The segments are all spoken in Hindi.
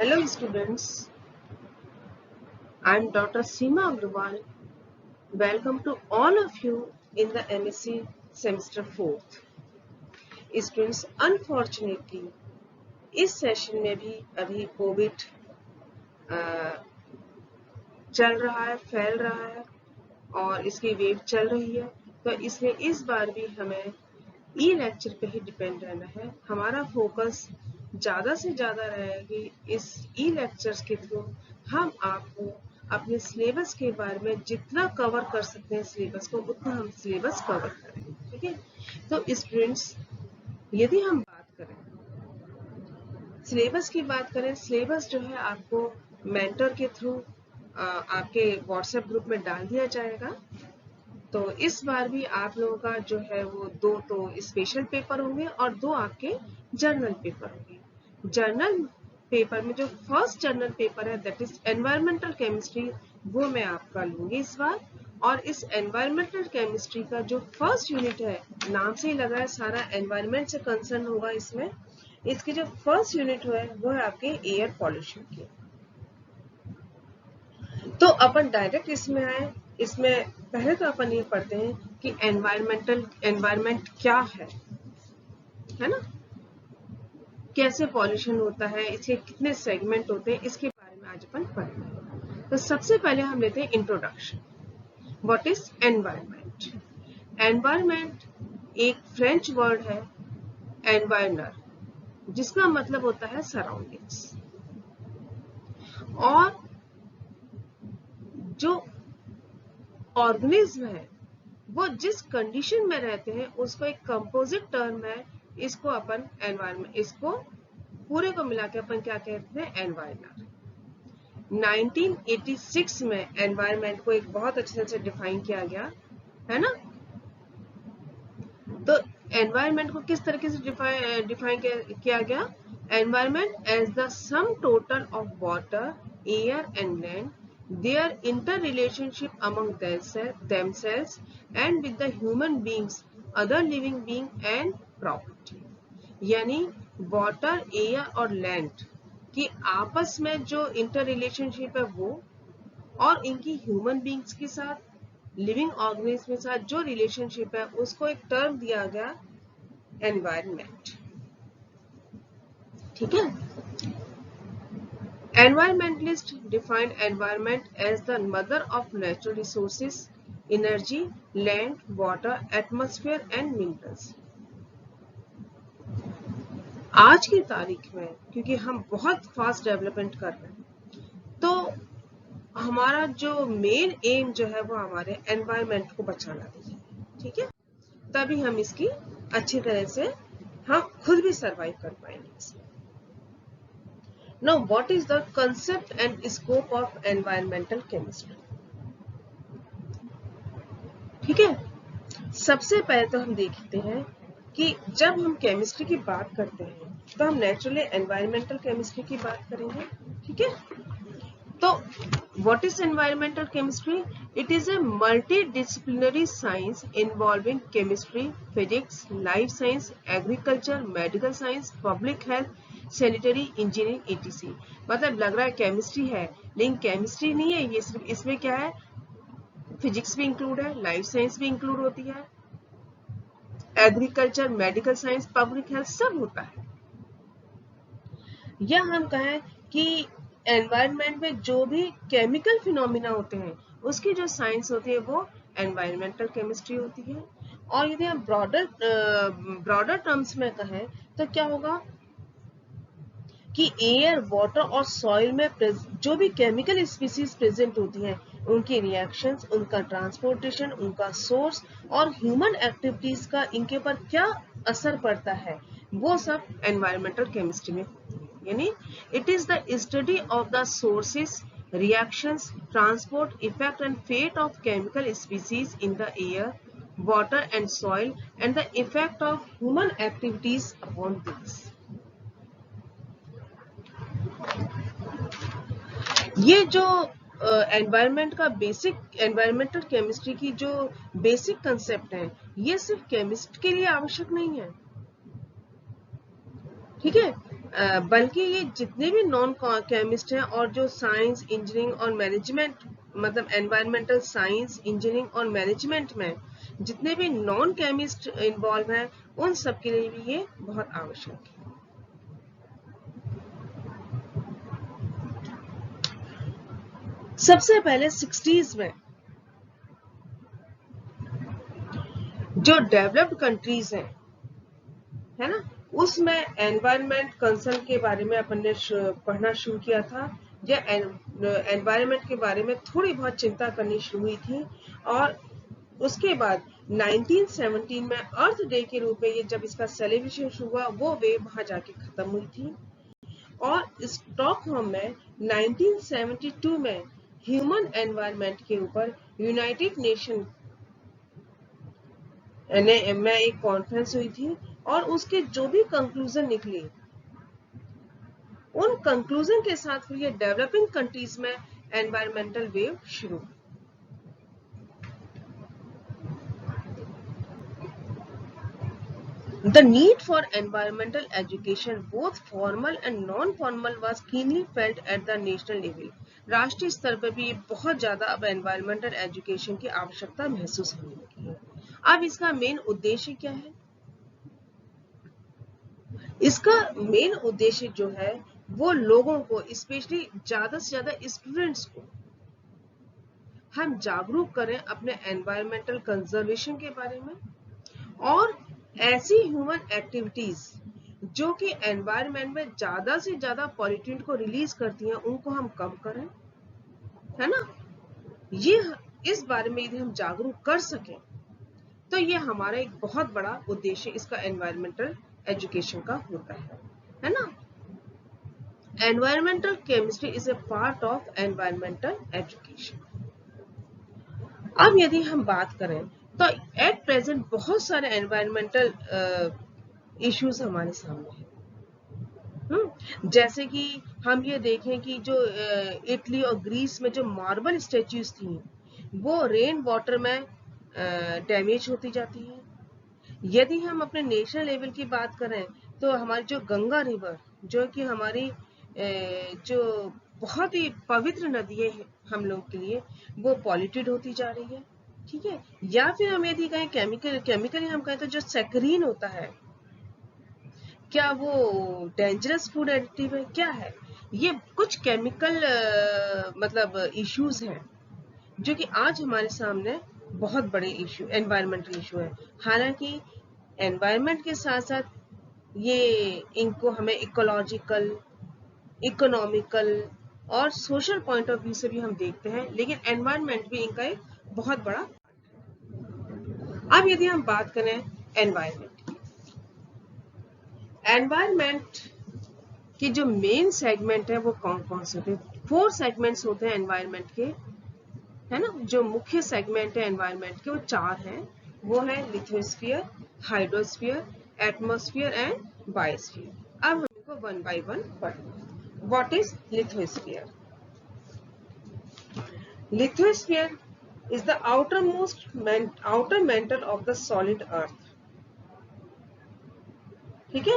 Hello students, I am Dr. Seema Agrawal. Welcome to all of you in the MSc semester 4th. Students, unfortunately इस सेशन में भी अभी कोविड चल रहा है, फैल रहा है और इसकी वेव चल रही है, तो इसलिए इस बार भी हमें ई लेक्चर पे ही डिपेंड रहना है। हमारा फोकस ज़्यादा से ज़्यादा रहेगा कि इस ई लेक्चर्स के थ्रू हम आपको अपने सिलेबस के बारे में जितना कवर कर सकते हैं सिलेबस को, उतना हम सिलेबस कवर करेंगे। ठीक है, तो स्टूडेंट्स, यदि हम बात करें सिलेबस की बात करें, सिलेबस जो है आपको मेंटर के थ्रू आपके व्हाट्सएप ग्रुप में डाल दिया जाएगा। तो इस बार भी आप लोगों का जो है वो 2 तो स्पेशल पेपर होंगे और 2 आपके जर्नल पेपर होंगे। जर्नल पेपर में जो फर्स्ट जर्नल पेपर है दैट इज एनवायरमेंटल केमिस्ट्री, वो मैं आपका लूंगी इस बार। और इस एनवायरमेंटल केमिस्ट्री का जो फर्स्ट यूनिट है, नाम से ही लग रहा है सारा एनवायरमेंट से कंसर्न होगा इसमें। इसकी जो फर्स्ट यूनिट है वो है आपके एयर पॉल्यूशन की। तो अपन डायरेक्ट इसमें आए। इसमें पहले तो अपन ये पढ़ते हैं कि एनवायरमेंट क्या है ना, कैसे पॉल्यूशन होता है, इसके कितने सेगमेंट होते हैं, इसके बारे में आज अपन पढ़ेंगे। तो सबसे पहले हम लेते हैं introduction. What is environment? Environment एक फ्रेंच वर्ड है, एनवायरनर, जिसका मतलब होता है सराउंडिंग्स। और जो ऑर्गेनिज्म है वो जिस कंडीशन में रहते हैं उसको एक कंपोजिट टर्म है, इसको अपन एनवायरमेंट, इसको पूरे को मिला के अपन क्या कहते हैं? एनवायरनर। 1986 में एनवायरमेंट को एक बहुत अच्छे तरह से डिफाइन किया गया है ना। तो एनवायरमेंट को किस तरीके से डिफाइन किया गया? Environment as the sum total of water, air and land, their interrelationship among themselves and with the human beings, other living being and property। यानी वाटर, एयर और लैंड की आपस में जो इंटर रिलेशनशिप है वो, और इनकी ह्यूमन बींग्स के साथ, लिविंग ऑर्गेनिज्म के साथ जो रिलेशनशिप है उसको एक टर्म दिया गया एनवायरमेंट। ठीक है, Environmentalists define environment as the mother of natural resources, energy, land, water, atmosphere and minerals। आज की तारीख में क्योंकि हम बहुत फास्ट डेवलपमेंट कर रहे हैं, तो हमारा जो मेन एम जो है वो हमारे एनवायरमेंट को बचाना है। ठीक है, तभी हम इसकी अच्छी तरह से हम खुद भी सरवाइव कर पाएंगे। Now, what is the concept and scope of environmental chemistry? ठीक है, सबसे पहले तो हम देखते हैं कि जब हम केमिस्ट्री की बात करते हैं तो हम नेचुरली एनवायरमेंटल केमिस्ट्री की बात करेंगे। ठीक है, तो what is environmental chemistry? It is a multidisciplinary science involving chemistry, physics, life science, agriculture, medical science, public health, sanitary, engineering, etc। मतलब लग रहा है केमिस्ट्री है, लेकिन केमिस्ट्री नहीं है ये। सिर्फ इसमें क्या है, फिजिक्स भी इंक्लूड है, लाइफ साइंस भी इंक्लूड होती है, agriculture, medical science, public health सब होता है। या हम कहें कि एनवायरनमेंट में जो भी केमिकल फिनोमिना होते हैं उसकी जो साइंस होती है वो एनवायरमेंटल केमिस्ट्री होती है। और यदि हम ब्रॉडर टर्म्स में कहें तो क्या होगा कि एयर, वाटर और सॉइल में जो भी केमिकल स्पीसीज प्रेजेंट होती हैं उनकी रिएक्शंस, उनका ट्रांसपोर्टेशन, उनका सोर्स और ह्यूमन एक्टिविटीज का इनके ऊपर क्या असर पड़ता है, वो सब एनवायरमेंटल केमिस्ट्री में होती है। यानी it is the study of the sources, reactions, transport, effect and fate of chemical species in the air, water and soil and the effect of human activities upon these। ये जो एनवायरमेंट का बेसिक, एनवायरमेंटल केमिस्ट्री की जो बेसिक कंसेप्ट है, ये सिर्फ केमिस्ट के लिए आवश्यक नहीं है। ठीक है, बल्कि ये जितने भी नॉन केमिस्ट हैं और जो साइंस इंजीनियरिंग और मैनेजमेंट मतलब एनवायरमेंटल साइंस इंजीनियरिंग और मैनेजमेंट में जितने भी नॉन केमिस्ट इन्वॉल्व हैं उन सब के लिए भी ये बहुत आवश्यक है। सबसे पहले 60s में जो डेवलप्ड कंट्रीज हैं, है ना, उसमें एनवायरमेंट कंसर्न के बारे में अपन ने पढ़ना शुरू किया था, या एनवायरमेंट के बारे में थोड़ी बहुत चिंता करनी शुरू हुई थी। और उसके बाद 1917 में अर्थ डे के रूप में ये जब इसका सेलिब्रेशन शुरू हुआ, वो वेव वहां जाके खत्म हुई थी। और स्टॉकहोम में 1972 में ह्यूमन एनवायरमेंट के ऊपर यूनाइटेड नेशन में एक कॉन्फ्रेंस हुई थी, और उसके जो भी कंक्लूजन निकली, उन कंक्लूजन के साथ फिर ये डेवलपिंग कंट्रीज में एनवायरमेंटल वेव शुरू। The need for environmental education, both formal and non-formal, was keenly felt at the national level. राष्ट्रीय स्तर पर भी बहुत ज्यादा अब एनवायरमेंटल एजुकेशन की आवश्यकता महसूस होने लगी है। अब इसका मेन उद्देश्य क्या है? इसका मेन उद्देश्य जो है वो लोगों को, स्पेशली ज्यादा से ज्यादा स्टूडेंट्स को, हम जागरूक करें अपने एनवायरमेंटल कंजर्वेशन के बारे में, और ऐसी ह्यूमन एक्टिविटीज जो कि एनवायरमेंट में ज्यादा से ज्यादा पॉल्यूटेंट को रिलीज करती हैं उनको हम कम करें, है ना। ये इस बारे में यदि हम जागरूक कर सकें तो ये हमारा एक बहुत बड़ा उद्देश्य इसका एनवायरमेंटल एजुकेशन का होता है ना। Environmental chemistry is a part of environmental education. अब यदि हम बात करें तो एट प्रेजेंट बहुत सारे एनवायरमेंटल इश्यूज हमारे सामने हैं। जैसे कि हम ये देखें कि जो इटली और ग्रीस में जो मार्बल स्टेच्यूज थी वो रेन वाटर में डैमेज होती जाती है। यदि हम अपने नेशनल लेवल की बात करें तो हमारी जो गंगा रिवर, जो कि हमारी जो बहुत ही पवित्र नदी है हम लोग के लिए, वो पॉल्यूटेड होती जा रही है, ठीक है। या फिर हम यदि कहें केमिकली हम कहें तो जो सैकरीन होता है, क्या वो डेंजरस फूड एडिटिव है, क्या है? ये कुछ केमिकल मतलब इश्यूज हैं जो कि आज हमारे सामने बहुत बड़े इशू, एनवायरमेंटल इशू है। हालांकि एनवायरमेंट के साथ साथ ये इनको हमें इकोलॉजिकल, इकोनॉमिकल और सोशल पॉइंट ऑफ व्यू से भी हम देखते हैं, लेकिन एनवायरमेंट भी इनका एक बहुत बड़ा। अब यदि हम बात करें एनवायरमेंट की जो मेन सेगमेंट है वो कौन कौन से होते हैं? 4 सेगमेंट्स होते हैं एनवायरमेंट के, है ना। जो मुख्य सेगमेंट है एनवायरमेंट के वो 4 हैं। वो है lithosphere, hydrosphere, atmosphere and biosphere. अब हम इनको वन बाय वन पढ़ेंगे। What is lithosphere? Lithosphere is the outer mantle of the solid earth, ठीक है,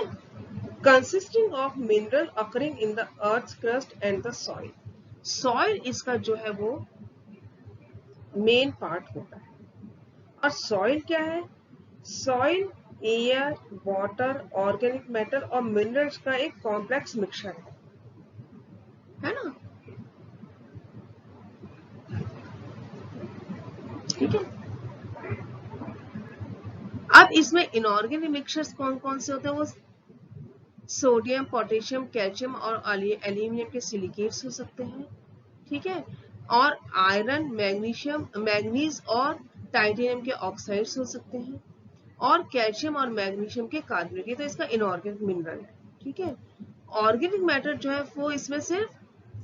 consisting of mineral occurring in the earth's crust and the soil. soil इसका जो है वो मेन पार्ट होता है। और सॉइल क्या है? Soil air, water, organic matter और मिनरल्स का एक कॉम्प्लेक्स मिक्सचर है ना, ठीक है। अब इसमें इनऑर्गेनिक मिक्सचर्स कौन कौन से होते हैं? वो सोडियम, पोटेशियम, कैल्शियम और एल्यूमिनियम के सिलिकेट्स हो सकते हैं, ठीक है। और आयरन, मैग्नीशियम, मैग्नीज और टाइटेनियम के ऑक्साइड्स हो सकते हैं, और कैल्शियम और मैग्नीशियम के कार्बोनेट। तो इसका इनऑर्गेनिक मिनरल है, ठीक है। ऑर्गेनिक मैटर जो है वो इसमें सिर्फ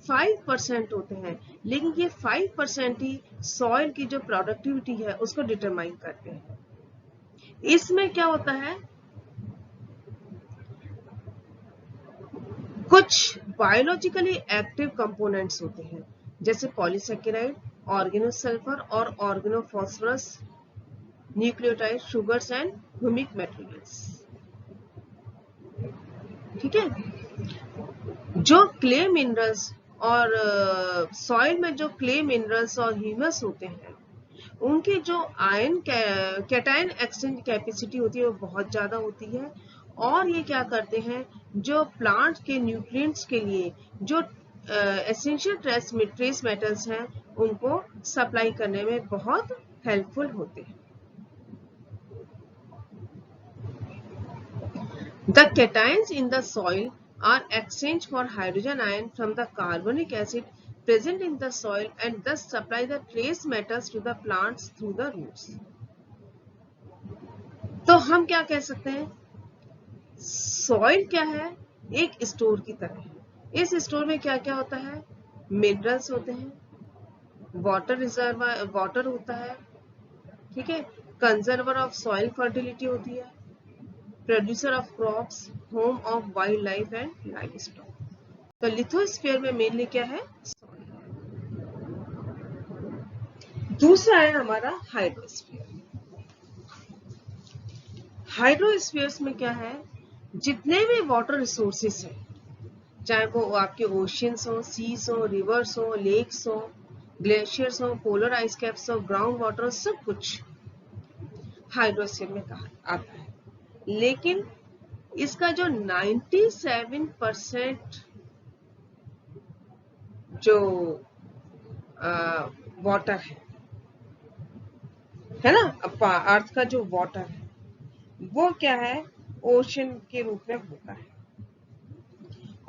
5% होते हैं, लेकिन ये 5% ही सॉइल की जो प्रोडक्टिविटी है उसको डिटरमाइन करते हैं। इसमें क्या होता है, कुछ बायोलॉजिकली एक्टिव कंपोनेंट्स होते हैं जैसे पॉलीसेकेराइड, ऑर्गेनोसल्फर और organophosphorus, nucleotide, sugars and humic materials, ठीक है। जो क्ले मिनरल्स और सॉइल में जो क्ले मिनरल्स और ह्यूमस होते हैं, उनकी जो आयन कैटायन एक्सचेंज कैपेसिटी होती है वो बहुत ज्यादा होती है, और ये क्या करते हैं, जो प्लांट के न्यूट्रिएंट्स के लिए जो एसेंशियल ट्रेस मेटल्स हैं उनको सप्लाई करने में बहुत हेल्पफुल होते हैं। The cations in the soil are exchanged for hydrogen ion from the carbonic acid present in the soil and thus supply the trace metals to the plants through the roots. तो हम क्या कह सकते हैं, सॉइल क्या है, एक स्टोर की तरह है। इस स्टोर में क्या क्या होता है, मिनरल्स होते हैं, वाटर रिजर्व वाटर होता है, ठीक है, कंजर्वर ऑफ सॉइल फर्टिलिटी होती है, producer of crops, home of wild life and life stock. तो लिथोस्फीयर में मेनली क्या है, दूसरा है हमारा हाइड्रोस्फीयर। हाइड्रोस्फीयर्स में क्या है, जितने भी वाटर रिसोर्सेस हैं, चाहे वो आपके ओशियंस हो, सीज हो, रिवर्स हो, लेक्स हो, ग्लेशियर्स हो, पोलर आइस कैप्स हो, ग्राउंड वाटर, सब कुछ हाइड्रोस्फीयर में कहा आता है। लेकिन इसका जो 97% जो वाटर है ना, अर्थ का जो वाटर है वो क्या है, ओशन के रूप में होता है,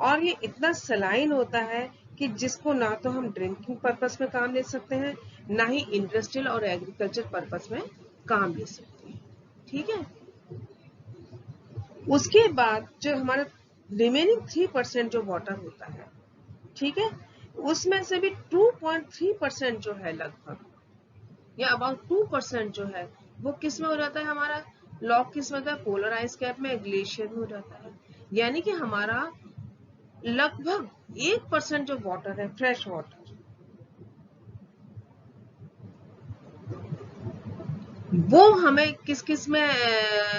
और ये इतना सलाइन होता है कि जिसको ना तो हम ड्रिंकिंग पर्पस में काम ले सकते हैं, ना ही इंडस्ट्रियल और एग्रीकल्चर पर्पस में काम ले सकते हैं, ठीक है। उसके बाद जो हमारा रिमेनिंग 3% जो वाटर होता है, ठीक है, उसमें से भी 2.3% जो है लगभग, या अबाउट 2% जो है वो किस में हो जाता है, हमारा लॉक किस में होता है, पोलर आइस कैप में, ग्लेशियर में हो जाता है। यानी कि हमारा लगभग 1% जो वाटर है, फ्रेश वाटर, वो हमें किस किस में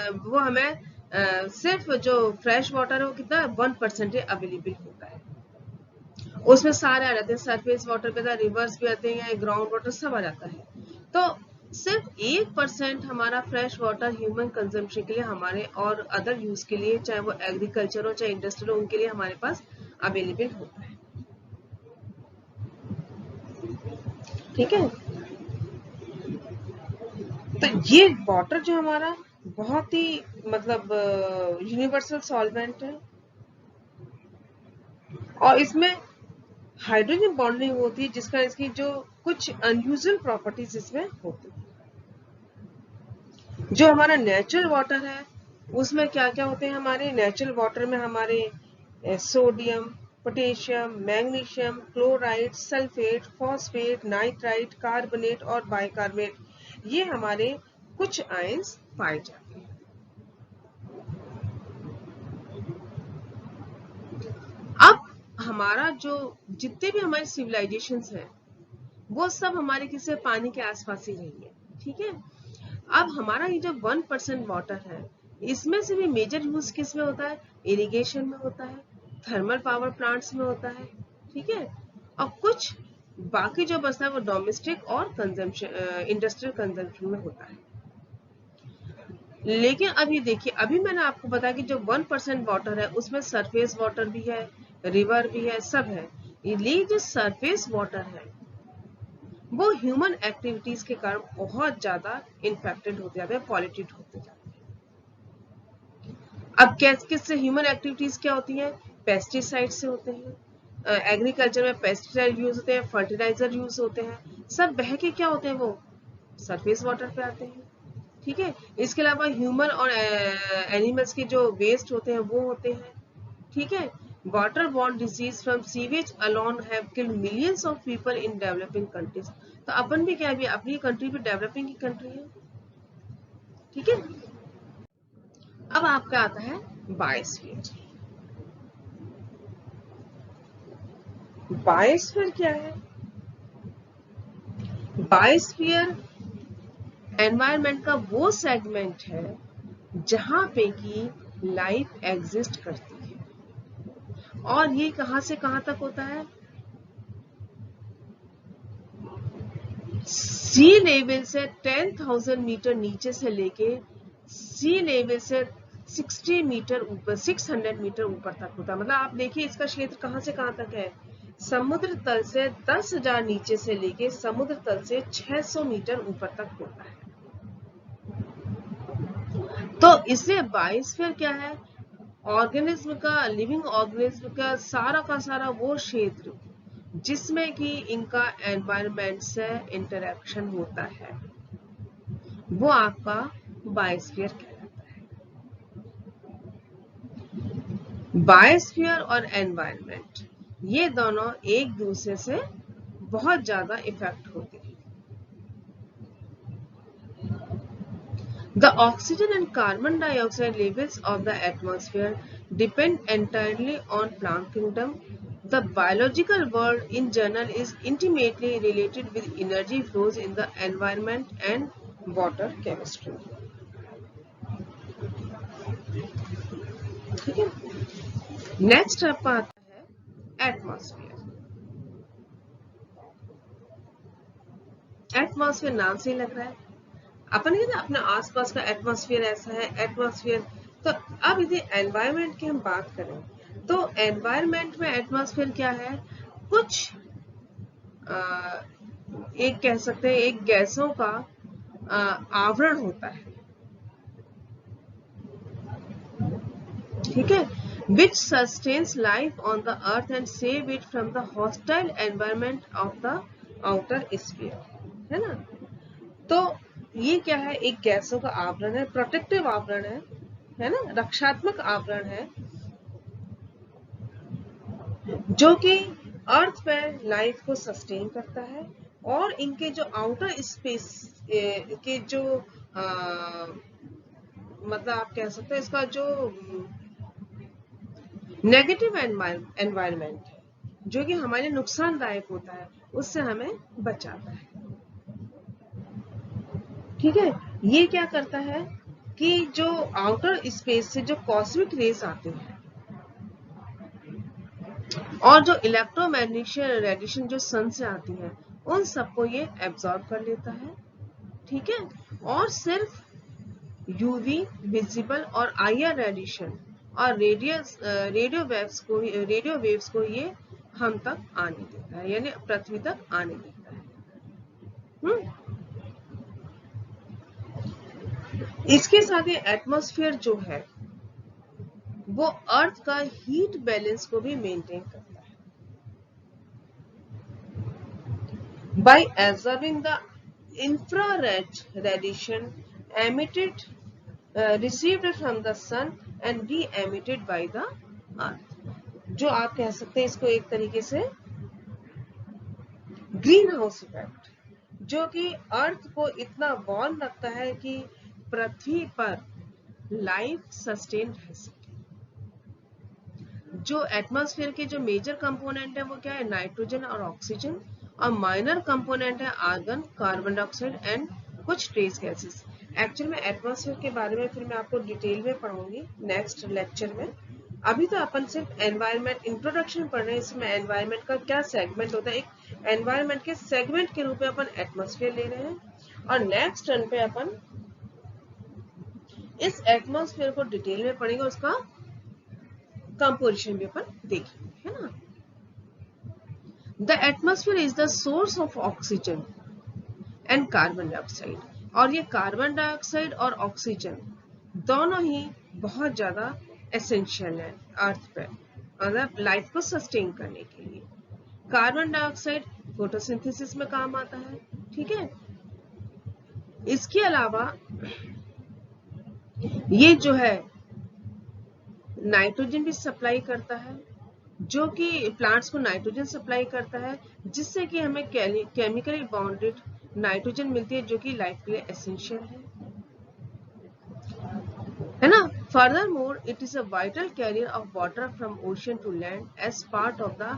वो हमें सिर्फ जो फ्रेश वाटर है वो कितना 1% अवेलेबल होता है। उसमें सारे आ जाते हैं, सरफेस वाटर पे रिवर्स भी आते हैं, ग्राउंड वाटर सब आ जाता है। तो सिर्फ 1% हमारा फ्रेश वाटर ह्यूमन कंजम्पशन के लिए, हमारे और अदर यूज के लिए, चाहे वो एग्रीकल्चर हो चाहे इंडस्ट्रियल हो, उनके लिए हमारे पास अवेलेबल होता है, ठीक है। तो ये वाटर जो हमारा बहुत ही मतलब यूनिवर्सल सॉल्वेंट है, और इसमें हाइड्रोजन बॉन्डिंग होती है, जिसका इसकी जो कुछ अनयूजुअल प्रॉपर्टीज इसमें होती है। जो हमारा नेचुरल वाटर है उसमें क्या क्या होते हैं, हमारे नेचुरल वाटर में हमारे sodium, potassium, magnesium, chloride, sulphate, phosphate, nitrite, carbonate और बाइकार्बोनेट, ये हमारे कुछ आयंस पाए जाते हैं। अब हमारा जो जितने भी हमारे सिविलाइजेशंस हैं वो सब हमारे किसी पानी के आसपास ही रही है, ठीक है। अब हमारा ये जो 1% वाटर है, इसमें से भी मेजर यूज किस में होता है, इरिगेशन में होता है, थर्मल पावर प्लांट्स में होता है, ठीक है, और कुछ बाकी जो बचता है वो डोमेस्टिक और कंजम्पशन इंडस्ट्रियल कंजम्पशन में होता है। लेकिन अभी देखिए, अभी मैंने आपको बताया कि जो 1% वाटर है उसमें सरफेस वाटर भी है, रिवर भी है, सब है। ये जो सरफेस वाटर है वो ह्यूमन एक्टिविटीज के कारण बहुत ज्यादा इन्फेक्टेड होते जाते हैं, पॉल्यूटेड होते जाते हैं। अब किससे ह्यूमन एक्टिविटीज क्या होती हैं, पेस्टिसाइड से होते हैं, एग्रीकल्चर में पेस्टिसाइड यूज होते हैं, फर्टिलाइजर यूज होते हैं, सब बह के क्या होते हैं, वो सरफेस वाटर पे आते हैं, ठीक है। इसके अलावा ह्यूमन और एनिमल्स के जो वेस्ट होते हैं वो होते हैं, ठीक है। Waterborne disease from sewage alone have killed millions of people in developing countries. तो अपन भी क्या है, अपनी कंट्री भी डेवलपिंग की कंट्री है, ठीक है। अब आपका आता है बायोस्फीयर। बायोस्फीयर क्या है, बायोस्फीयर एनवायरनमेंट का वो सेगमेंट है जहां पे कि लाइफ एग्जिस्ट करती है, और ये कहां से कहां तक होता है? सी लेवल से 10,000 मीटर नीचे से लेके सी लेवल से 60 मीटर ऊपर 600 मीटर ऊपर तक होता है। मतलब आप देखिए इसका क्षेत्र कहां से कहां तक है। समुद्र तल से 10,000 नीचे से लेके समुद्र तल से 600 मीटर ऊपर तक होता है। तो इसलिए बायोस्फीयर क्या है? ऑर्गेनिज्म का, लिविंग ऑर्गेनिज्म का सारा वो क्षेत्र जिसमें कि इनका एनवायरनमेंट से इंटरेक्शन होता है, वो आपका बायोस्फीयर कहलाता है। बायोस्फीयर और एनवायरनमेंट ये दोनों एक दूसरे से बहुत ज्यादा इफेक्ट होते हैं। The oxygen and carbon dioxide levels of the atmosphere depend entirely on plant kingdom. The biological world in general is intimately related with energy flows in the environment and water chemistry. ठीक है, नेक्स्ट आपका आता है एटमॉस्फेयर। एटमॉस्फेयर नाम से ही लग रहा है, अपन कहते हैं अपने आसपास का एटमॉस्फेयर ऐसा है, एटमॉस्फेयर। तो अब यदि एनवायरनमेंट की हम बात करें तो एनवायरनमेंट में एटमॉस्फेयर क्या है? कुछ एक कह सकते हैं एक गैसों का आवरण होता है, ठीक है, which sustains life on the earth and save it from the hostile environment of the outer sphere, है ना। तो ये क्या है? एक गैसों का आवरण है, प्रोटेक्टिव आवरण है ना, रक्षात्मक आवरण है, जो कि अर्थ पर लाइफ को सस्टेन करता है। और इनके जो आउटर स्पेस के जो मतलब आप कह सकते हैं इसका जो नेगेटिव एनवायरनमेंट है, जो कि हमारे नुकसानदायक होता है, उससे हमें बचाता है। ठीक है, ये क्या करता है कि जो आउटर स्पेस से जो कॉस्मिक रेज आते हैं और जो इलेक्ट्रोमैग्नेटिक रेडिएशन जो सन से आती है, उन सबको ये एब्जॉर्ब कर लेता है। ठीक है, और सिर्फ यूवी, विजिबल और आईआर रेडिएशन और रेडियो वेव्स को ये हम तक आने देता है, यानी पृथ्वी तक आने देता है। इसके साथ ही एटमॉस्फेयर जो है वो अर्थ का हीट बैलेंस को भी मेंटेन करता है by absorbing the infrared radiation emitted received from the sun and re-emitted by the earth, जो आप कह सकते हैं इसको एक तरीके से ग्रीन हाउस इफेक्ट, जो कि अर्थ को इतना वार्म रखता है कि पृथ्वी पर लाइफ सस्टेन रह सके। जो एटमॉस्फेयर के जो मेजर कंपोनेंट है वो क्या है? नाइट्रोजन और ऑक्सीजन, और माइनर कंपोनेंट है आर्गन, कार्बन डाइऑक्साइड एंड कुछ ट्रेस गैसेस। एक्चुअल में एटमॉस्फेयर के बारे में फिर मैं आपको डिटेल में पढ़ाऊंगी नेक्स्ट लेक्चर में। अभी तो अपन सिर्फ एनवायरनमेंट इंट्रोडक्शन पढ़ रहे हैं, इसमें एनवायरनमेंट का क्या सेगमेंट होता है, एक एनवायरनमेंट के सेगमेंट के रूप में अपन एटमॉस्फेयर ले रहे हैं, और नेक्स्ट टर्न पे अपन इस एटमॉस्फेयर को डिटेल में पढ़ेंगे, उसका कंपोजिशन भी अपन देखेंगे, है ना। The atmosphere is the source of oxygen and carbon dioxide, और ये कार्बन डाइऑक्साइड और ऑक्सीजन दोनों ही बहुत ज्यादा एसेंशियल है अर्थ पे, मतलब लाइफ को सस्टेन करने के लिए। कार्बन डाइऑक्साइड फोटोसिंथेसिस में काम आता है, ठीक है। इसके अलावा ये जो है नाइट्रोजन भी सप्लाई करता है, जो कि प्लांट्स को नाइट्रोजन सप्लाई करता है, जिससे कि हमें केमिकली बाउंडेड नाइट्रोजन मिलती है, जो कि लाइफ के लिए एसेंशियल है ना। Further more it is a vital carrier of water from ocean to land as part of the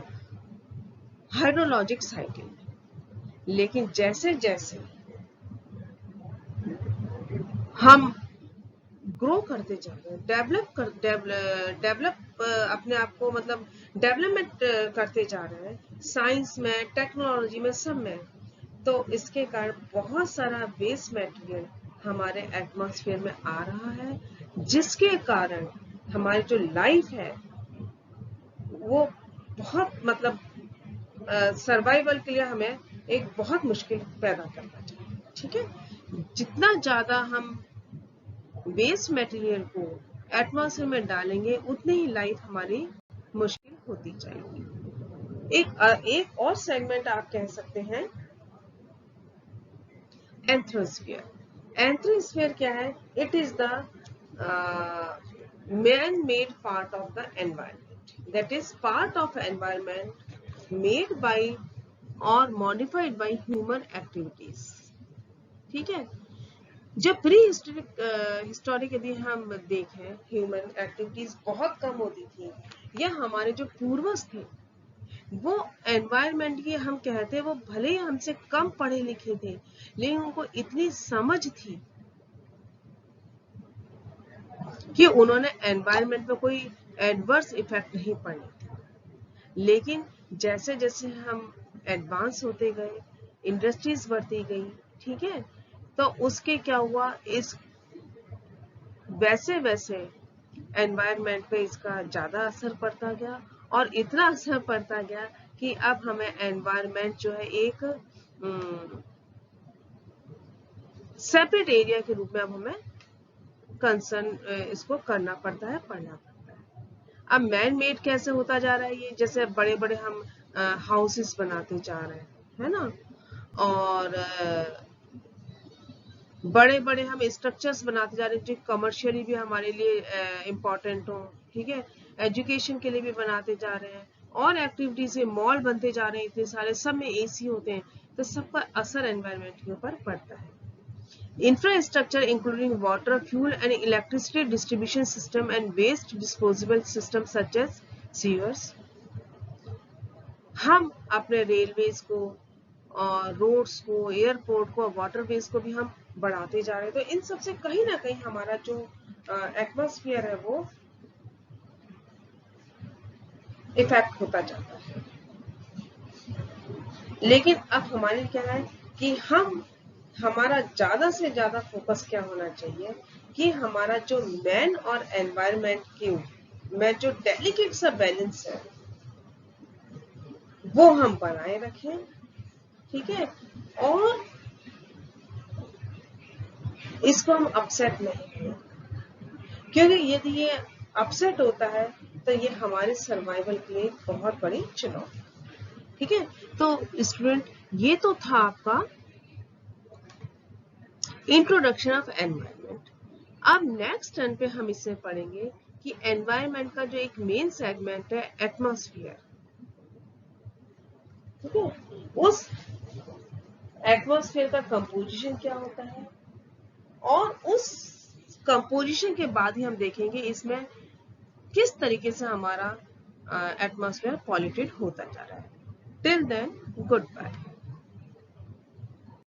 hydrologic cycle. लेकिन जैसे जैसे हम ग्रो करते जा रहे हैं, डेवलप अपने आप को मतलब डेवलपमेंट करते जा रहे हैं साइंस में, टेक्नोलॉजी में, सब में। तो इसके कारण बहुत सारा वेस्ट मटेरियल हमारे एटमॉस्फेयर में आ रहा है, जिसके कारण हमारी जो लाइफ है वो बहुत मतलब सर्वाइवल के लिए हमें एक बहुत मुश्किल पैदा करना चाहिए। ठीक है, जितना ज्यादा हम वेस्ट मटेरियल को एटमॉस्फेयर में डालेंगे उतनी ही लाइफ हमारी मुश्किल होती जाएगी। एक और सेगमेंट आप कह सकते हैं एंथ्रोस्फीयर। एंथ्रोस्फीयर क्या है? It is the man made part of the environment, that is part of environment made by और मॉडिफाइड बाय ह्यूमन एक्टिविटीज। ठीक है, जब प्री हिस्टोरिक यदि हम देखें, ह्यूमन एक्टिविटीज बहुत कम होती थी, या हमारे जो पूर्वज थे वो एनवायरनमेंट की हम कहते हैं वो भले ही हमसे कम पढ़े लिखे थे, लेकिन उनको इतनी समझ थी कि उन्होंने एनवायरनमेंट में कोई एडवर्स इफेक्ट नहीं पड़ने थे। लेकिन जैसे जैसे हम एडवांस होते गए, इंडस्ट्रीज बढ़ती गई, ठीक है, तो उसके क्या हुआ, इस वैसे वैसे एनवायरनमेंट पे इसका ज्यादा असर पड़ता गया, और इतना असर पड़ता गया कि अब हमें एनवायरनमेंट जो है एक सेपरेट एरिया के रूप में अब हमें कंसर्न इसको करना पड़ता है, पढ़ना पड़ता है। अब मैन मेड कैसे होता जा रहा है ये, जैसे बड़े बड़े हम हाउसेस बनाते जा रहे हैं, है ना, और बड़े बड़े हम स्ट्रक्चर्स बनाते जा रहे हैं जो कमर्शियली भी हमारे लिए इम्पोर्टेंट हो, ठीक है, एजुकेशन के लिए भी बनाते जा रहे हैं, और एक्टिविटीज से मॉल बनते जा रहे हैं इतने सारे, सब में एसी होते हैं, तो सबका असर एनवायरनमेंट के ऊपर पड़ता है। Infrastructure including water, fuel and electricity distribution system and waste disposal systems such as sewers. हम अपने रेलवेज को और रोड्स को, एयरपोर्ट को, वाटरवेज को भी हम बढ़ाते जा रहे हैं, तो इन सब से कहीं ना कहीं हमारा जो एटमॉस्फेयर है वो इफेक्ट होता जाता है। लेकिन अब हमारे क्या है कि हमारा ज्यादा से ज्यादा फोकस क्या होना चाहिए कि हमारा जो मैन और एनवायरनमेंट के में जो डेलिकेट सा बैलेंस है वो हम बनाए रखें, ठीक है, और इसको हम अपसेट नहीं करें, क्योंकि यदि ये अपसेट होता है तो ये हमारे सर्वाइवल के लिए बहुत बड़ी चुनौती। ठीक है, तो स्टूडेंट ये तो था आपका इंट्रोडक्शन ऑफ एनवायरनमेंट। अब नेक्स्ट टर्न पे हम इससे पढ़ेंगे कि एनवायरनमेंट का जो एक मेन सेगमेंट है एटमॉस्फेयर, ठीक है, उस एटमॉस्फेयर का कंपोजिशन क्या होता है, और उस कंपोजिशन के बाद ही हम देखेंगे इसमें किस तरीके से हमारा एटमॉस्फेयर पॉल्यूटेड होता जा रहा है। Till then good bye.